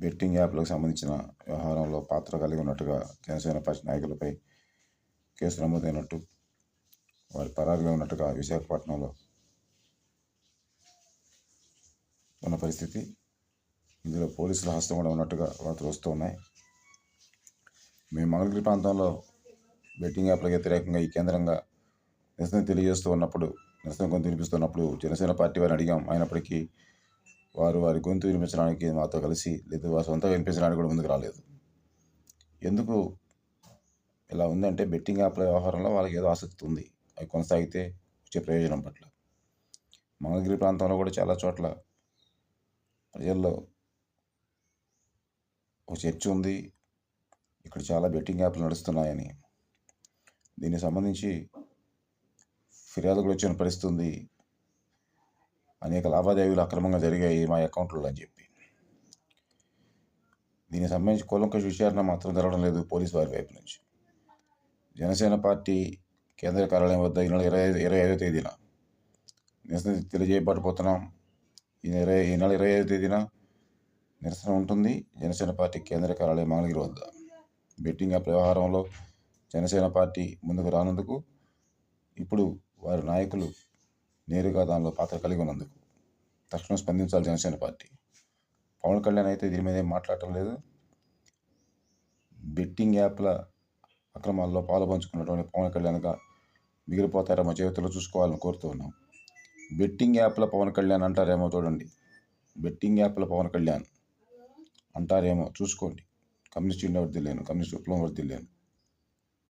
Betting యాప్లకు సంబంధించిన వ్యవహారంలో పాత్ర కలిగి ఉన్నట్టుగా జనసేన పార్టీ నాయకులపై కేసు నమోదైనట్టు, వారి పరారీలో ఉన్నట్టుగా విశాఖపట్నంలో ఉన్న పరిస్థితి. ఇందులో పోలీసుల హస్తం కూడా ఉన్నట్టుగా వార్తలు వస్తూ ఉన్నాయి. మేము మంగళగిరి ప్రాంతంలో బెట్టింగ్ యాప్లకు వ్యతిరేకంగా ఈ కేంద్రంగా నిరసన తెలియజేస్తూ ఉన్నప్పుడు, నిరసన గొంతు వినిపిస్తున్నప్పుడు జనసేన పార్టీ వారిని అడిగాం. అయినప్పటికీ వారి గొంతు వినిపించడానికి మాతో కలిసి, లేదా వారి సొంతంగా వినిపించడానికి కూడా ముందుకు రాలేదు. ఎందుకు ఇలా ఉందంటే, బెట్టింగ్ యాప్ల వ్యవహారంలో వాళ్ళకి ఏదో ఆసక్తి ఉంది. అవి కొనసాగితే వచ్చే ప్రయోజనం పట్ల. మంగళగిరి ప్రాంతంలో కూడా చాలా చోట్ల ప్రజల్లో ఒక చర్చ ఉంది, ఇక్కడ చాలా బెట్టింగ్ యాప్లు నడుస్తున్నాయని. దీనికి సంబంధించి ఫిర్యాదులు వచ్చిన పరిస్థితి ఉంది. అనేక లావాదేవీలు అక్రమంగా జరిగాయి మా అకౌంట్లో అని చెప్పి. దీనికి సంబంధించి కూలంకష విచారణ మాత్రం జరగడం లేదు పోలీసు వారి వైపు నుంచి. జనసేన పార్టీ కేంద్ర కార్యాలయం వద్ద ఈ నెల 25వ తేదీన నిరసన తెలియజేయబడిపోతున్నాం. ఈ నెల 25వ తేదీన నిరసన ఉంటుంది జనసేన పార్టీ కేంద్ర కార్యాలయం మంగళగిరి వద్ద. బెట్టింగ్ యాప్ వ్యవహారంలో జనసేన పార్టీ ముందుకు రానందుకు, ఇప్పుడు వారి నాయకులు నేరుగా దానిలో పాత్ర కలిగి ఉన్నందుకు తక్షణం స్పందించాలి జనసేన పార్టీ. పవన్ కళ్యాణ్ అయితే దీని మీద ఏం మాట్లాడటం లేదు. బెట్టింగ్ యాప్ల అక్రమాల్లో పాలు పంచుకున్నటువంటి పవన్ కళ్యాణ్గా మిగిలిపోతారేమో, చేతుల్లో చూసుకోవాలని కోరుతూ ఉన్నాం. బెట్టింగ్ యాప్ల పవన్ కళ్యాణ్ అంటారేమో చూడండి. బెట్టింగ్ యాప్ల పవన్ కళ్యాణ్ అంటారేమో చూసుకోండి. కమ్యూనిస్ట్ ఇండియా వర్ధిల్లేను, కమ్యూనిస్ట్ విప్లవం వర్ధిల్లేను.